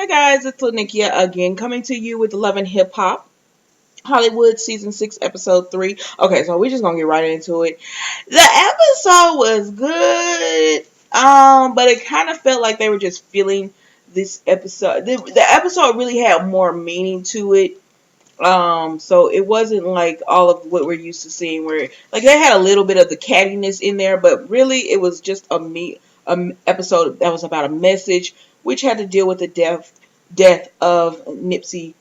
Hi guys, it's Nicki again, coming to you with Love and Hip Hop Hollywood Season 6 Episode 3. Okay, so we're just gonna get right into it. The episode was good, but it kind of felt like they were just feeling this episode. The episode really had more meaning to it. So it wasn't like all of what we're used to seeing, where like they had a little bit of the cattiness in there, but really it was just a episode that was about a message, which had to deal with the death of Nipsey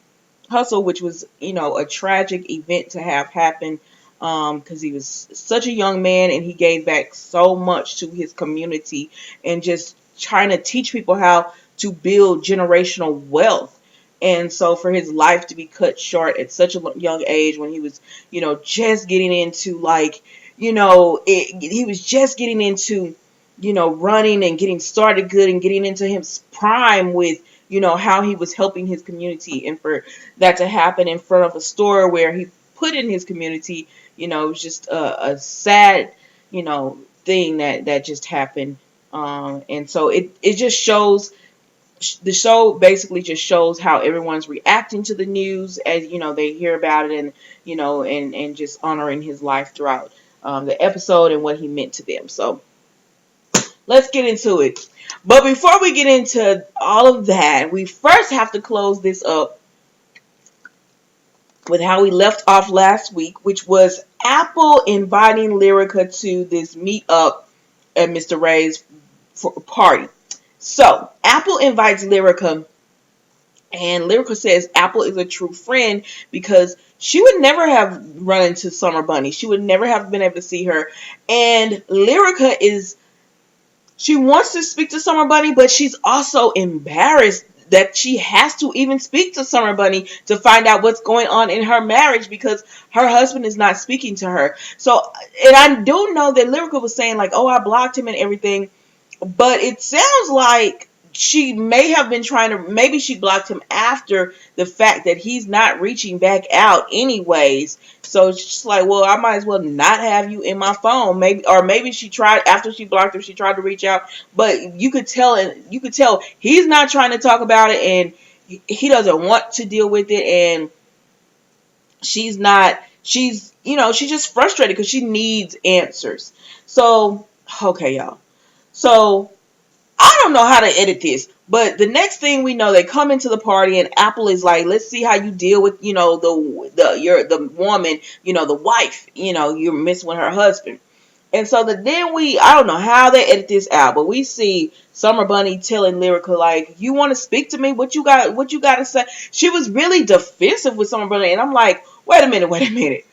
Hussle, which was a tragic event to have happen, because he was such a young man and he gave back so much to his community and just trying to teach people how to build generational wealth. And so for his life to be cut short at such a young age, when he was, just getting into he was just getting into, running and getting started good and getting into his prime with, how he was helping his community, and for that to happen in front of a store where he put in his community, it was just a sad, thing that just happened. And so it just shows, the show basically just shows how everyone's reacting to the news as they hear about it, and and just honoring his life throughout the episode and what he meant to them. So let's get into it. But before we get into all of that, we first have to close this up with how we left off last week, which was Apple inviting Lyrica to this meetup at Mr. Ray's party. So Apple invites Lyrica, and Lyrica says Apple is a true friend because she would never have run into Summer Bunny. She would never have been able to see her. And Lyrica she wants to speak to Summer Bunny, but she's also embarrassed that she has to even speak to Summer Bunny to find out what's going on in her marriage, because her husband is not speaking to her. So, and I do know that Lyrica was saying like, oh, I blocked him and everything, but it sounds like she may have been trying to, maybe she blocked him after the fact that he's not reaching back out anyways. So it's just like, well, I might as well not have you in my phone. Maybe she tried, after she blocked him, she tried to reach out, but you could tell he's not trying to talk about it, and he doesn't want to deal with it, and she's she's just frustrated because she needs answers. So, okay, y'all. So I don't know how to edit this, but the next thing we know, they come into the party and Apple is like, let's see how you deal with, the woman, the wife, you're messing with her husband. And so I don't know how they edit this out, but we see Summer Bunny telling Lyrica, like, you want to speak to me? What you got to say? She was really defensive with Summer Bunny, and I'm like, wait a minute.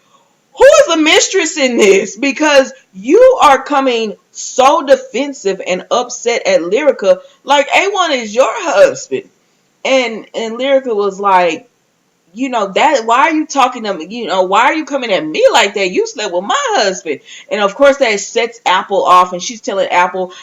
Who is the mistress in this? Because you are coming so defensive and upset at Lyrica, like A1 is your husband. And Lyrica was like, that, why are you talking to me? Why are you coming at me like that? You slept with my husband. And of course that sets Apple off, and she's telling Apple,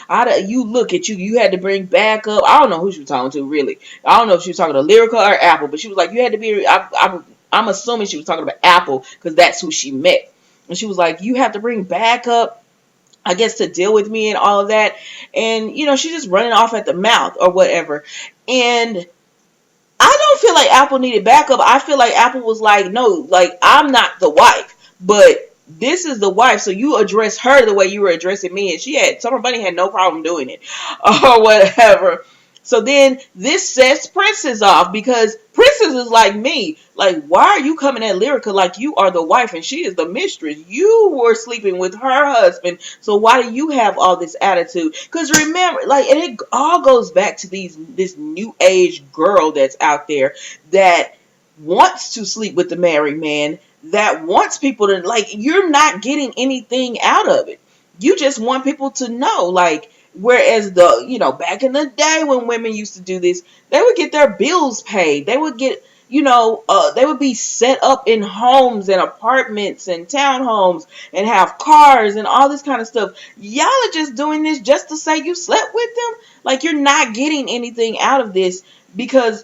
you look at you had to bring back up. I don't know who she was talking to, really. I don't know if she was talking to Lyrica or Apple, but she was like, you had to be, I'm assuming she was talking about Apple because that's who she met. And she was like, you have to bring back up, I guess, to deal with me and all of that. And, she's just running off at the mouth or whatever. And I don't feel like Apple needed backup. I feel like Apple was like, no, like, I'm not the wife, but this is the wife, so you address her the way you were addressing me. And Summer Bunny had no problem doing it or whatever. So then this sets Princess off, because Princess is like me. Like, why are you coming at Lyrica like you are the wife and she is the mistress? You were sleeping with her husband, so why do you have all this attitude? Because remember, like, and it all goes back to this new age girl that's out there that wants to sleep with the married man, that wants people to, like, you're not getting anything out of it. You just want people to know, like, whereas back in the day when women used to do this, they would get their bills paid. They would get, they would be set up in homes and apartments and townhomes and have cars and all this kind of stuff. Y'all are just doing this just to say you slept with them. Like, you're not getting anything out of this, because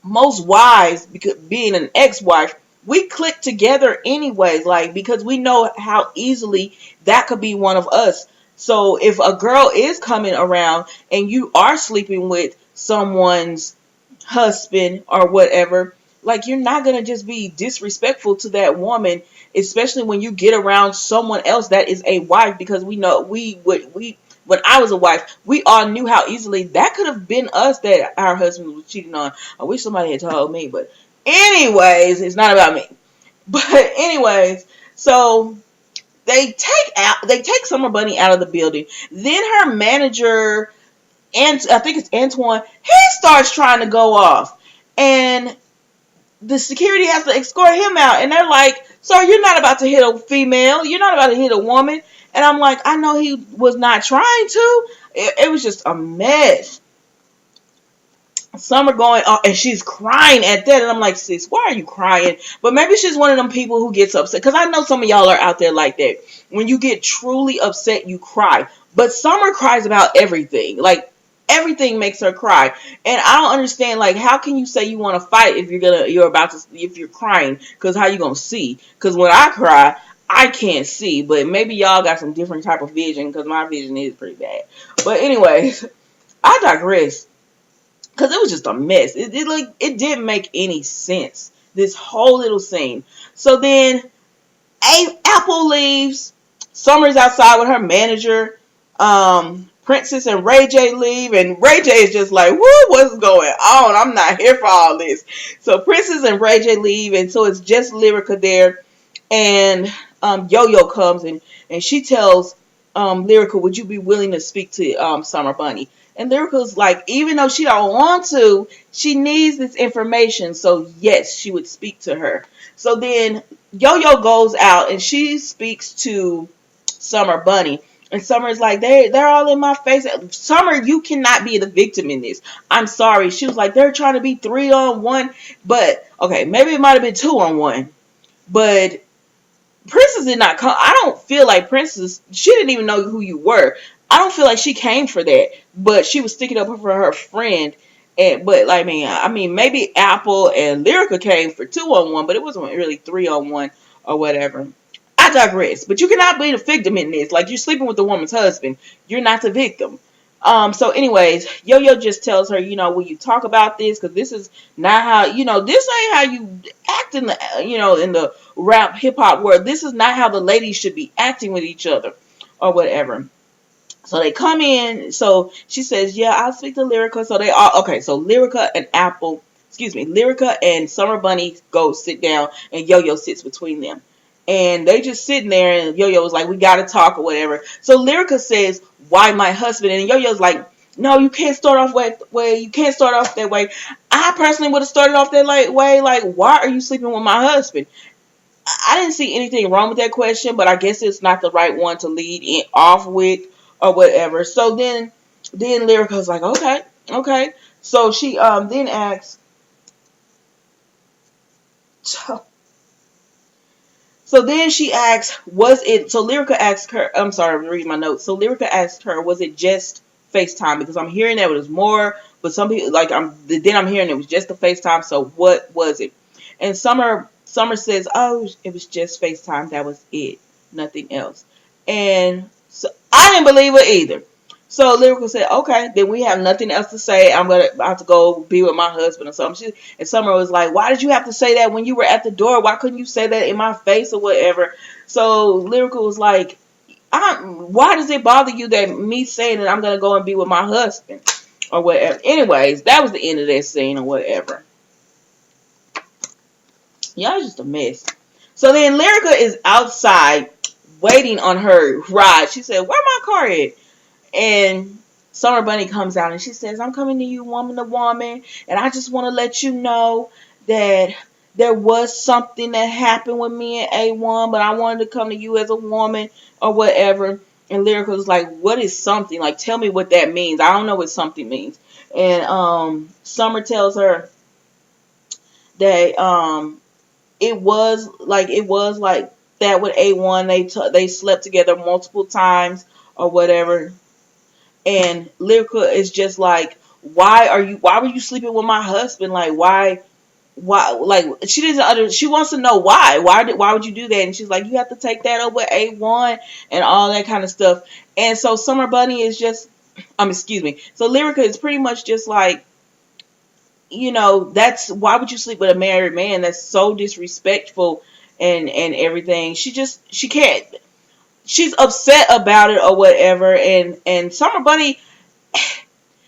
most wives, because being an ex-wife, we click together anyways, like, because we know how easily that could be one of us. So if a girl is coming around and you are sleeping with someone's husband or whatever, like, you're not gonna just be disrespectful to that woman, especially when you get around someone else that is a wife, because we know we when I was a wife, we all knew how easily that could have been us that our husband was cheating on. I wish somebody had told me, but anyways, it's not about me. But anyways, so they take Summer Bunny out of the building. Then her manager, and I think it's Antoine, he starts trying to go off, and the security has to escort him out, and they're like, "Sir, you're not about to hit a female. You're not about to hit a woman." And I'm like, I know he was not trying to. It was just a mess. Summer going on, and she's crying at that, and I'm like, sis, why are you crying? But maybe she's one of them people who gets upset, because I know some of y'all are out there like that. When you get truly upset, you cry. But Summer cries about everything. Like, everything makes her cry, and I don't understand. Like, how can you say you want to fight if if you're crying? Because how you gonna see? Because when I cry, I can't see. But maybe y'all got some different type of vision, because my vision is pretty bad. But anyways, I digress. Because it was just a mess. It didn't make any sense. This whole little scene. So then Apple leaves. Summer's outside with her manager. Princess and Ray J leave, and Ray J is just like, woo, what's going on? I'm not here for all this. So Princess and Ray J leave, and so it's just Lyrica there, and Yo-Yo comes, and she tells Lyrica, would you be willing to speak to Summer Bunny? And Lyrica's like, even though she don't want to, she needs this information, so yes, she would speak to her. So then Yo-Yo goes out, and she speaks to Summer Bunny. And Summer's like, they're all in my face. Summer, you cannot be the victim in this. I'm sorry. She was like, they're trying to be 3-on-1. But, okay, maybe it might have been 2-on-1. But Princess did not come. I don't feel like Princess, she didn't even know who you were. I don't feel like she came for that. But she was sticking up for her friend. But like, I mean, maybe Apple and Lyrica came for 2-on-1, but it wasn't really 3-on-1 or whatever. I digress. But you cannot be the victim in this. Like, you're sleeping with the woman's husband. You're not the victim. So anyways, Yo-Yo just tells her, will you talk about this? Because this is not how, this ain't how you act in the, in the rap hip hop world. This is not how the ladies should be acting with each other or whatever. So they come in. So she says, yeah, I'll speak to Lyrica. So they all, okay. So Lyrica and Summer Bunny go sit down, and Yo-Yo sits between them. And they just sitting there, and Yo-Yo was like, we got to talk or whatever. So Lyrica says, why my husband? And Yo-Yo's like, no, you can't start off you can't start off that way. I personally would have started off that way. Like, why are you sleeping with my husband? I didn't see anything wrong with that question, but I guess it's not the right one to lead off with or whatever. So then Lyrica's like, okay. So she then asks, so then she asks, so Lyrica asked her, I'm sorry, I'm reading my notes. So Lyrica asked her, was it just FaceTime? Because I'm hearing that it was more, but some people, I'm hearing it was just a FaceTime. So what was it? And Summer says, oh, it was just FaceTime. That was it. Nothing else. And so I didn't believe her either. So Lyrica said, okay, then we have nothing else to say. I'm going to have to go be with my husband or something. And Summer was like, why did you have to say that when you were at the door? Why couldn't you say that in my face or whatever? So Lyrica was like, why does it bother you that me saying that I'm going to go and be with my husband or whatever? Anyways, that was the end of that scene or whatever. Y'all it's just a mess. So then Lyrica is outside waiting on her ride. She said, where my car at? And Summer Bunny comes out and she says, I'm coming to you woman to woman, and I just want to let you know that there was something that happened with me and A1, but I wanted to come to you as a woman or whatever. And Lyrica was like, what is something? Like, tell me what that means. I don't know what something means. And Summer tells her that it was like that with A1. They slept together multiple times or whatever. And Lyrica is just like, why were you sleeping with my husband? Like, why, like, she wants to know why would you do that? And she's like, you have to take that up with A1 and all that kind of stuff. And so Summer Bunny is just, so Lyrica is pretty much just like, that's why would you sleep with a married man? That's so disrespectful and everything. She can't. She's upset about it or whatever. And Summer Bunny,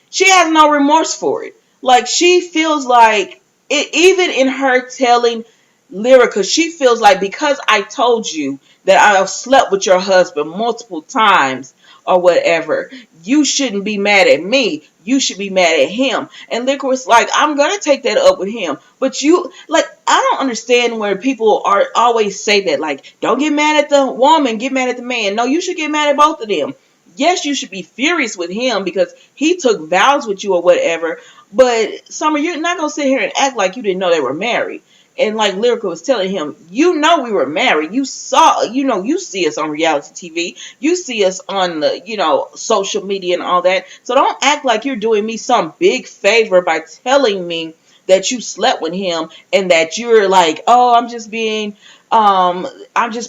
she has no remorse for it. Like, she feels like it, even in her telling Lyrica, she feels like, because I told you that I have slept with your husband multiple times or whatever, you shouldn't be mad at me. You should be mad at him. And Lyrica was like, I'm gonna take that up with him. But you, like, I don't understand where people are always say that, like, don't get mad at the woman, get mad at the man. No, you should get mad at both of them. Yes, you should be furious with him because he took vows with you or whatever. But Summer, you're not gonna sit here and act like you didn't know they were married. And like Lyrica was telling him, we were married. You saw, you see us on reality TV. You see us on the, social media and all that. So don't act like you're doing me some big favor by telling me that you slept with him and that you're like, oh, I'm just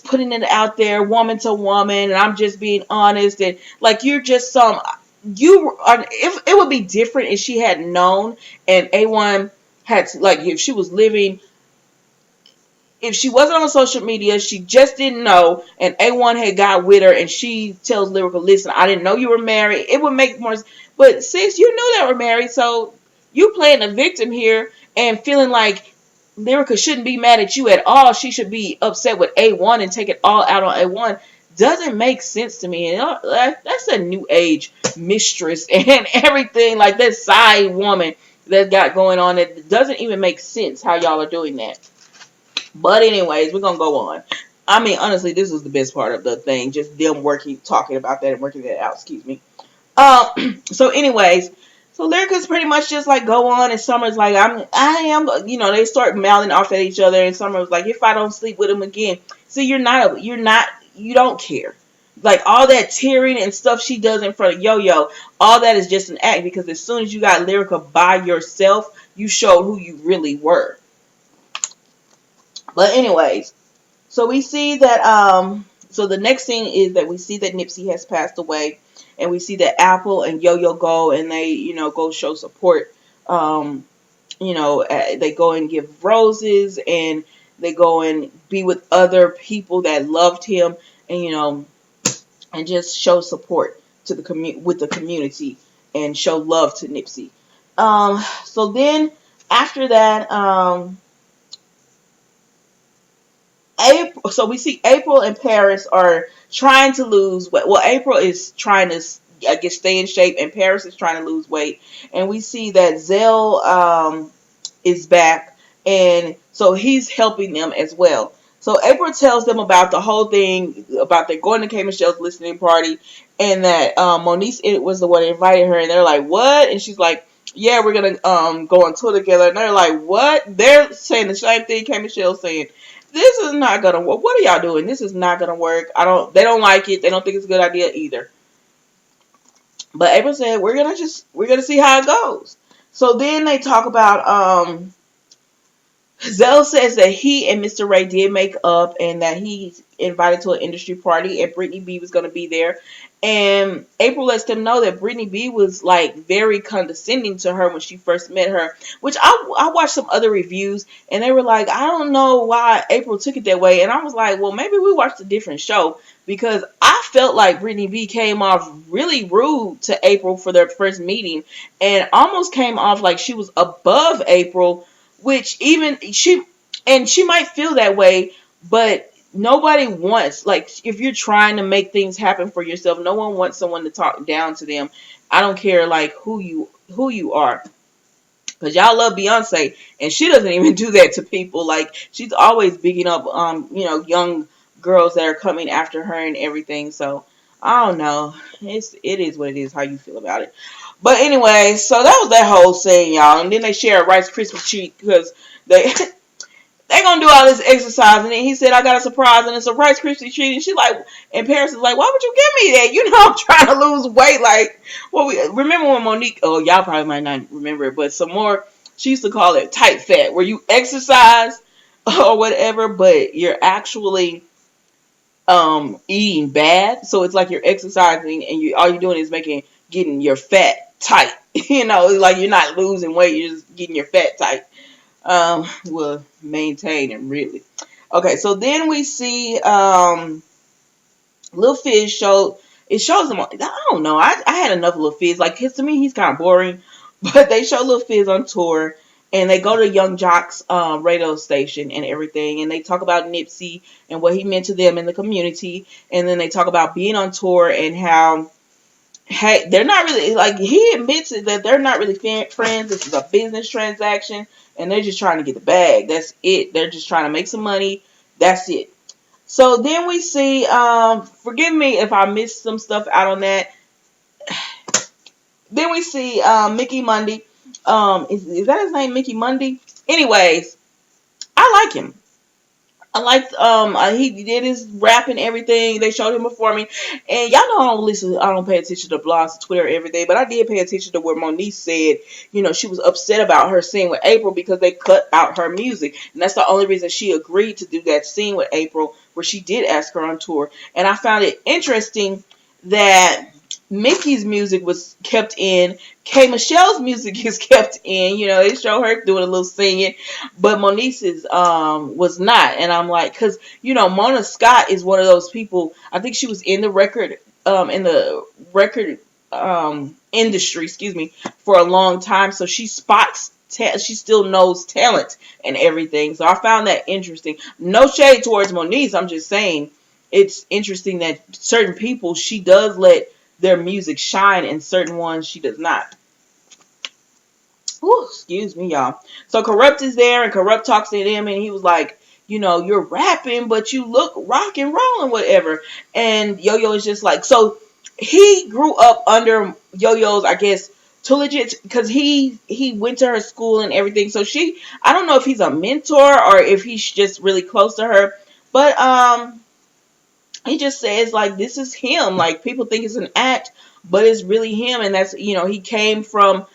putting it out there, woman to woman, and I'm just being honest, and like you're just you are. If it would be different if she had known, and A1 had, like, if she was living, if she wasn't on social media, she just didn't know, and A1 had got with her, and she tells Lyrica, listen, I didn't know you were married, it would make more sense. But sis, you knew they were married, so you playing the victim here and feeling like Lyrica shouldn't be mad at you at all. She should be upset with A1 and take it all out on A1. Doesn't make sense to me. And that's a new age mistress and everything, like that side woman that got going on. It doesn't even make sense how y'all are doing that. But anyways, we're gonna go on. I mean, honestly, this was the best part of the thing, just them talking about that and working that out. Excuse me. So anyways, so Lyrica's pretty much just like go on, and Summer's like, I am, they start mouthing off at each other, and Summer was like, if I don't sleep with him again, see, you don't care. Like, all that tearing and stuff she does in front of Yo-Yo, all that is just an act, because as soon as you got Lyrica by yourself, you showed who you really were. But anyways, so we see that, so the next thing is that we see that Nipsey has passed away, and we see that Apple and Yo-Yo go and they, go show support. They go and give roses, and they go and be with other people that loved him, and, and just show support to with the community and show love to Nipsey. So then after that, so we see April and Paris are trying to lose weight. Well, April is trying to, I guess, stay in shape, and Paris is trying to lose weight. And we see that Zell is back, and so he's helping them as well. So April tells them about the whole thing, about their going to K Michelle's listening party, and that Monique was the one that invited her, and they're like, what? And she's like, yeah, we're gonna go on tour together. And they're like, what? They're saying the same thing K Michelle's saying. This is not gonna work. What are y'all doing? This is not gonna work. They don't like it. They don't think it's a good idea either. But April said, we're gonna see how it goes. So then they talk about, Zell says that he and Mr. Ray did make up, and that he's invited to an industry party, and Brittany B was going to be there. And April lets them know that Brittany B was like very condescending to her when she first met her, which I watched some other reviews, and they were like, I don't know why April took it that way. And I was like, well, maybe we watched a different show, because I felt like Brittany B came off really rude to April for their first meeting, and almost came off like she was above April, which even she might feel that way, but nobody wants, like, if you're trying to make things happen for yourself, no one wants someone to talk down to them. I don't care like who you are, because y'all love Beyonce, and she doesn't even do that to people. Like, she's always bigging up young girls that are coming after her and everything. So I don't know, it is what it is, how you feel about it. But anyway, so that was that whole thing, y'all. And then they share a Rice Krispie treat, because they gonna do all this exercise. And then he said, I got a surprise, and it's a Rice Krispie treat. And she like, and Paris is like, why would you give me that? You know I'm trying to lose weight. Like, remember when Monique, oh, y'all probably might not remember it, but some more, she used to call it tight fat, where you exercise or whatever, but you're actually eating bad. So it's like you're exercising, and all you're doing is getting your fat tight. Like you're not losing weight, you're just getting your fat tight. Well, maintaining really. Okay, so then we see Lil Fizz showed. It shows him. I don't know. I had enough of Lil Fizz. Like, to me, he's kind of boring. But they show Lil Fizz on tour, and they go to Young Jock's radio station and everything, and they talk about Nipsey and what he meant to them in the community, and then they talk about being on tour and how, hey, they're not really, like, he admits it, that they're not really friends. This is a business transaction, and they're just trying to get the bag. That's it. They're just trying to make some money. That's it. So then we see, forgive me if I missed some stuff out on that. Then we see Mickey Monday. Is that his name, Mickey Monday? Anyways, I like him. I liked he did his rap and everything. They showed him performing, and y'all know I don't pay attention to blogs, Twitter, everything, but I did pay attention to where Monique said, she was upset about her scene with April because they cut out her music, and that's the only reason she agreed to do that scene with April, where she did ask her on tour. And I found it interesting that Mickey's music was kept in. K Michelle's music is kept in. They show her doing a little singing, but Monique's was not. And I'm like, because Mona Scott is one of those people. I think she was in the record industry, excuse me, for a long time. So she spots. She still knows talent and everything. So I found that interesting. No shade towards Monique. I'm just saying it's interesting that certain people, she does let their music shine, and certain ones she does not. Ooh, excuse me, y'all. So Corrupt is there, and Corrupt talks to him, and he was like, you're rapping, but you look rock and roll and whatever. And Yo-Yo is just like, so he grew up under Yo-Yo's, I guess, tutelage, because he went to her school and everything. So I don't know if he's a mentor or if he's just really close to her, but he just says, like, this is him. Like, people think it's an act, but it's really him. And that's, he came from,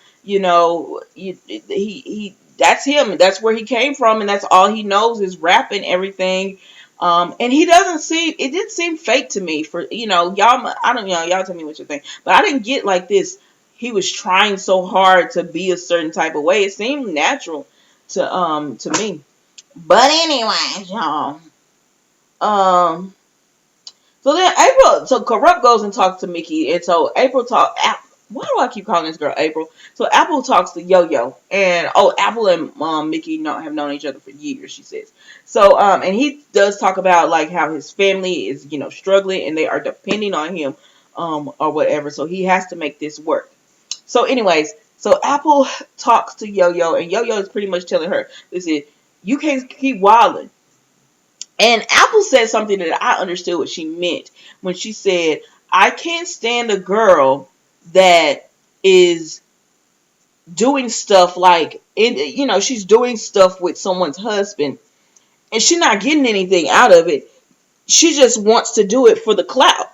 that's him. That's where he came from. And that's all he knows is rap and everything. And he it didn't seem fake to me y'all, I don't know, y'all tell me what you think, but I didn't get like this. He was trying so hard to be a certain type of way. It seemed natural to me. But anyway, y'all, so Corrupt goes and talks to Mickey, and so why do I keep calling this girl April? So Apple talks to Yo-Yo, and Apple and Mickey have known each other for years, she says. So and he does talk about like how his family is struggling and they are depending on him or whatever, so he has to make this work. So anyways, so Apple talks to Yo-Yo, and Yo-Yo is pretty much telling her, listen, you can't keep wilding. And Apple said something that I understood what she meant when she said, I can't stand a girl that is doing stuff like, she's doing stuff with someone's husband and she's not getting anything out of it. She just wants to do it for the clout.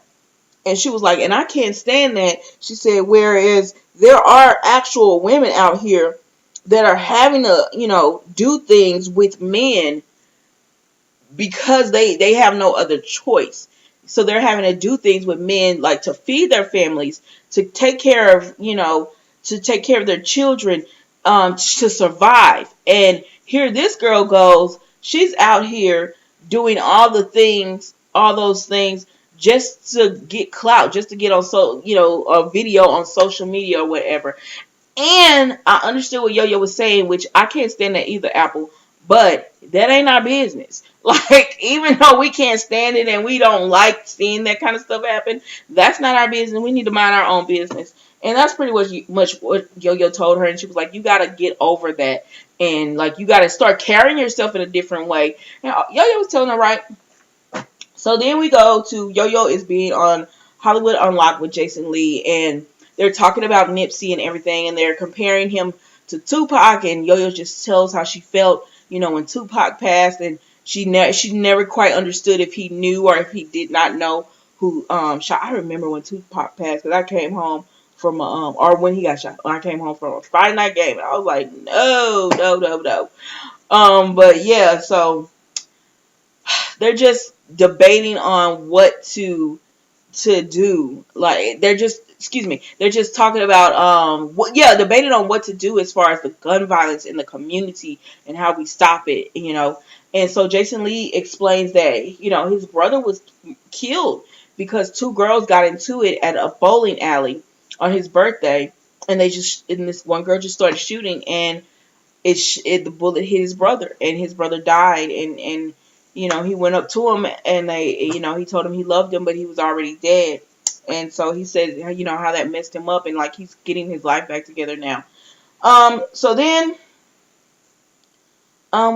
And she was like, and I can't stand that. She said, whereas there are actual women out here that are having to, do things with men because they have no other choice. So they're having to do things with men, like to feed their families, to take care of, their children, to survive. And here this girl goes, she's out here doing all those things just to get clout, just to get on a video on social media or whatever. And I understood what Yo-Yo was saying, which I can't stand that either, Apple. But that ain't our business. Like, even though we can't stand it and we don't like seeing that kind of stuff happen, that's not our business. We need to mind our own business. And that's pretty much what Yo-Yo told her. And she was like, you got to get over that. And, like, you got to start carrying yourself in a different way. And Yo-Yo was telling her, right? So then we go to Yo-Yo is being on Hollywood Unlocked with Jason Lee. And they're talking about Nipsey and everything. And they're comparing him to Tupac. And Yo-Yo just tells how she felt, when Tupac passed, and she never quite understood if he knew or if he did not know who shot. I remember when Tupac passed, because I came home from or when he got shot. I came home from a Friday night game, and I was like, no. But yeah, so they're just debating on what to do. Like, they're just excuse me, they're just talking about debating on what to do as far as the gun violence in the community and how we stop it, And so Jason Lee explains that, his brother was killed because two girls got into it at a bowling alley on his birthday, and this one girl just started shooting, and the bullet hit his brother, and his brother died, and he went up to him, and he told him he loved him, but he was already dead. And so he said, how that messed him up, and like he's getting his life back together now. So then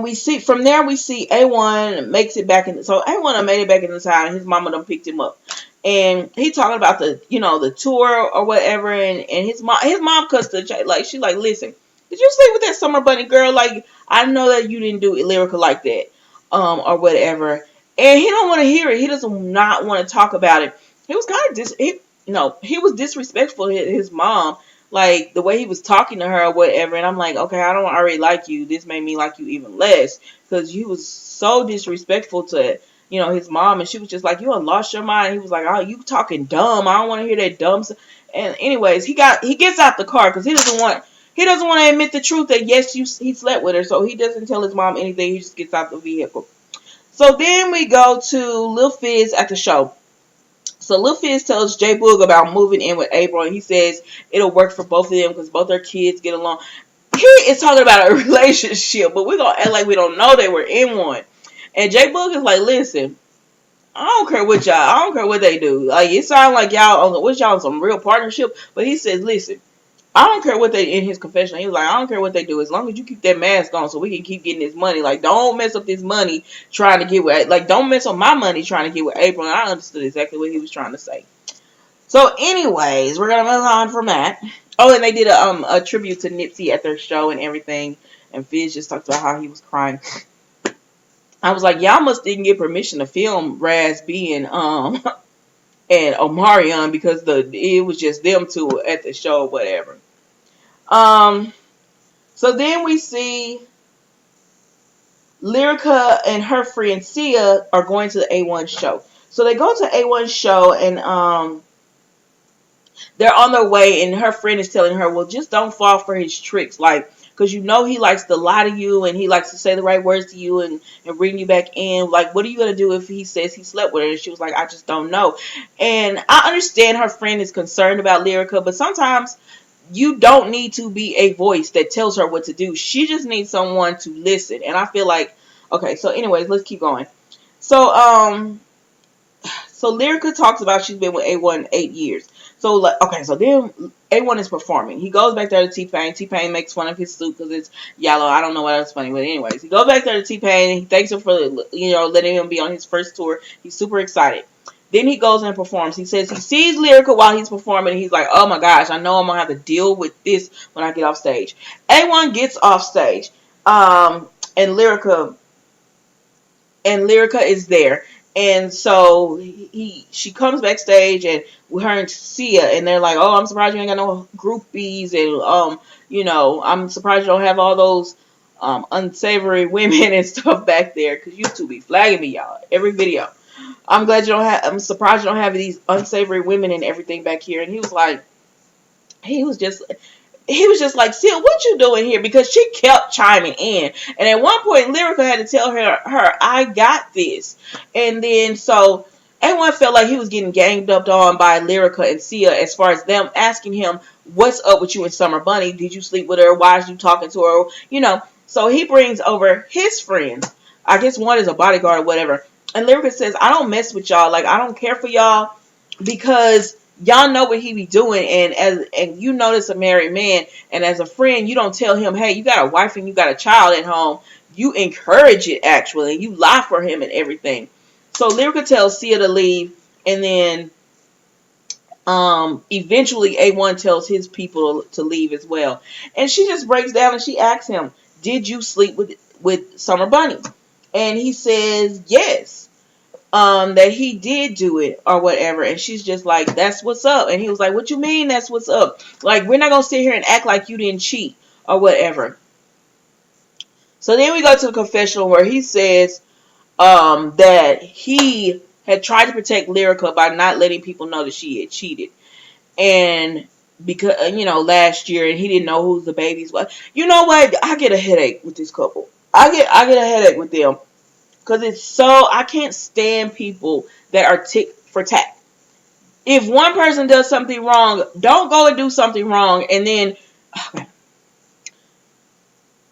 we see from there, we see A1 makes it back in. So A1 made it back in the town, and his mama done picked him up, and he talking about the tour or whatever, and his mom cussed the like, she like, listen, did you sleep with that Summer Bunny girl? Like, I know that you didn't do lyrical like that, or whatever. And he don't want to hear it. He doesn't not want to talk about it. He was kind of he was disrespectful to his mom, like the way he was talking to her or whatever. And I'm like, okay, I don't already like you. This made me like you even less, because he was so disrespectful to his mom, and she was just like, you done lost your mind. He was like, oh, you talking dumb. I don't want to hear that dumb stuff. And anyways, he gets out the car because he doesn't want to admit the truth that yes, he slept with her. So he doesn't tell his mom anything. He just gets out the vehicle. So then we go to Lil Fizz at the show. So Lil Fizz tells J Boog about moving in with April, and he says it'll work for both of them because both their kids get along. He is talking about a relationship, but we're going to act like we don't know they were in one. And J Boog is like, listen, I don't care what they do. Like, it sounds like y'all on some real partnership, but he says, listen, I don't care what they, in his confession, he was like, I don't care what they do, as long as you keep that mask on so we can keep getting this money. Like, don't mess up this money trying to get with, like, don't mess up my money trying to get with April. And I understood exactly what he was trying to say. So anyways, we're going to move on from that. Oh, and they did a tribute to Nipsey at their show and everything. And Fizz just talked about how he was crying. I was like, y'all must didn't get permission to film Raz B and Omarion, because it was just them two at the show or whatever. So then we see Lyrica and her friend Sia are going to the A1 show. So they go to A1 show, and they're on their way, and her friend is telling her, well, just don't fall for his tricks, like, because he likes to lie to you, and he likes to say the right words to you and bring you back in. Like, what are you going to do if he says he slept with her? And she was like, I just don't know. And I understand her friend is concerned about Lyrica, but sometimes you don't need to be a voice that tells her what to do. She just needs someone to listen. And I feel like, okay, so anyways, let's keep going. So Lyrica talks about she's been with A1 8 years. So so then A1 is performing. He goes back there to T-Pain. T-Pain makes fun of his suit because it's yellow. I don't know why that's funny, but anyways, he goes back there to T-Pain, and he thanks him for letting him be on his first tour. He's super excited. Then he goes and performs. He says he sees Lyrica while he's performing, and he's like, oh my gosh, I know I'm going to have to deal with this when I get off stage. A1 gets off stage, and Lyrica is there. And so she comes backstage, and with her and Sia, and they're like, oh, I'm surprised you ain't got no groupies, and I'm surprised you don't have all those unsavory women and stuff back there, because you two be flagging me, y'all, every video. I'm surprised you don't have these unsavory women and everything back here. And he was just like, Sia, what you doing here? Because she kept chiming in. And at one point, Lyrica had to tell her, I got this. And then, so everyone felt like he was getting ganged up on by Lyrica and Sia, as far as them asking him, what's up with you and Summer Bunny? Did you sleep with her? Why is you talking to her? So he brings over his friends. I guess one is a bodyguard or whatever. And Lyrica says, I don't mess with y'all. Like, I don't care for y'all, because y'all know what he be doing. And you know this a married man. And as a friend, you don't tell him, hey, you got a wife and you got a child at home. You encourage it, actually. And you lie for him and everything. So Lyrica tells Sia to leave. And then eventually A1 tells his people to leave as well. And she just breaks down and she asks him, did you sleep with Summer Bunny? And he says yes, that he did do it or whatever. And she's just like, that's what's up. And he was like, what you mean that's what's up? Like, we're not going to sit here and act like you didn't cheat or whatever. So then we go to the confessional where he says that he had tried to protect Lyrica by not letting people know that she had cheated. and because last year, and he didn't know who the babies was. You know what? I get a headache with this couple. I get a headache with them because it's so I can't stand people that are tick for tack. If one person does something wrong, don't go and do something wrong, and then okay,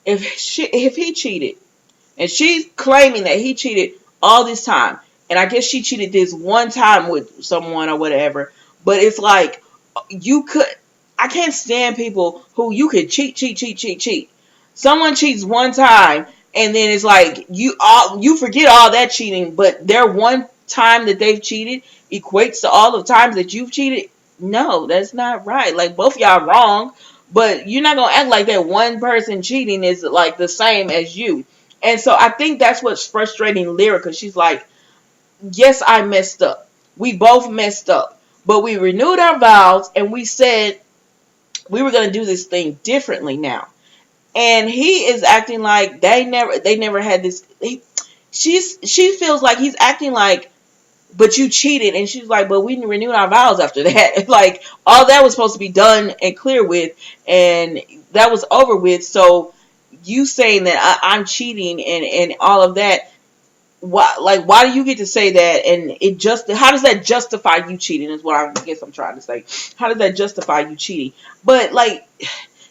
if he cheated and she's claiming that he cheated all this time, and I guess she cheated this one time with someone or whatever, but it's like you could I can't stand people who you could cheat. Someone cheats one time and then it's like you forget all that cheating, but their one time that they've cheated equates to all the times that you've cheated. No, that's not right. Like both y'all wrong, but you're not gonna act like that one person cheating is like the same as you. And so I think that's what's frustrating Lyrica. She's like, yes, I messed up. We both messed up. But we renewed our vows and we said we were going to do this thing differently now. And he is acting like they never had this. She feels like he's acting like, but you cheated. And she's like, but we renewed our vows after that. Like all that was supposed to be done and clear with, and that was over with. So you saying that I'm cheating and all of that, why do you get to say that? And it just how does that justify you cheating is what I guess I'm trying to say. How does that justify you cheating? But like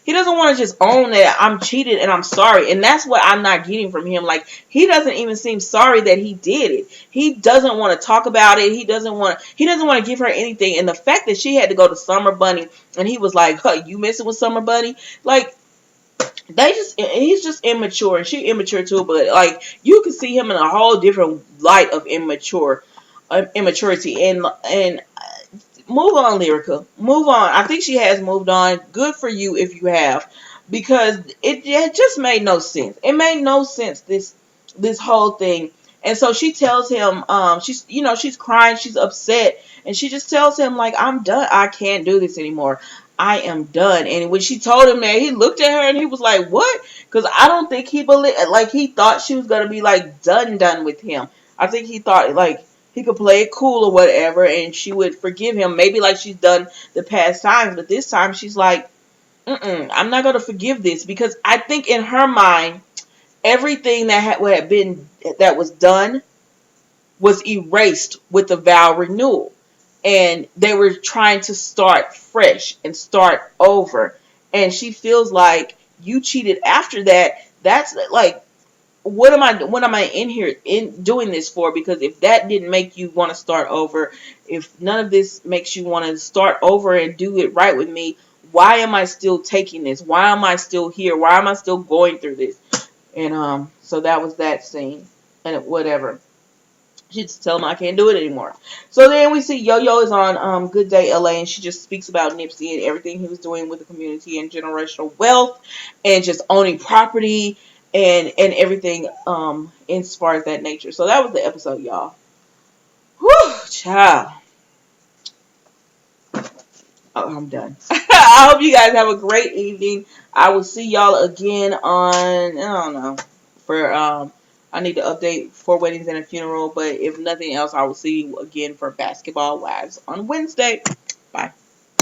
he doesn't want to just own that I'm cheated and I'm sorry. And that's what I'm not getting from him. Like he doesn't even seem sorry that he did it. He doesn't want to talk about it. He doesn't want to give her anything. And the fact that she had to go to Summer Bunny and he was like, huh, you messing with Summer Bunny? Like he's just immature and she immature too, but like you can see him in a whole different light of immaturity and move on, Lyrica, move on. I think she has moved on. Good for you if you have, because it just made no sense. It made no sense, this whole thing. And so she tells him she's crying, she's upset, and she just tells him like, I'm done, I can't do this anymore, I am done. And when she told him that, he looked at her and he was like, what? Because I don't think he believed, like he thought she was gonna be like done with him. I think he thought like he could play it cool or whatever and she would forgive him, maybe like she's done the past times. But this time she's like, I'm not gonna forgive this, because I think in her mind everything that had been that was done was erased with the vow renewal, and they were trying to start fresh and start over. And she feels like you cheated after that. That's like, what am I in here in doing this for? Because if that didn't make you want to start over, if none of this makes you want to start over and do it right with me, why am I still taking this? Why am I still here? Why am I still going through this? And so that was that scene. And whatever. She just tell him I can't do it anymore. So then we see Yo-Yo is on Good Day LA, and she just speaks about Nipsey and everything he was doing with the community and generational wealth and just owning property and everything as far as that nature. So that was the episode, y'all. Whew, child. Oh, I'm done. I hope you guys have a great evening. I will see y'all again on, I don't know, for I need to update 4 weddings and a funeral, but if nothing else, I will see you again for Basketball Wives on Wednesday. Bye.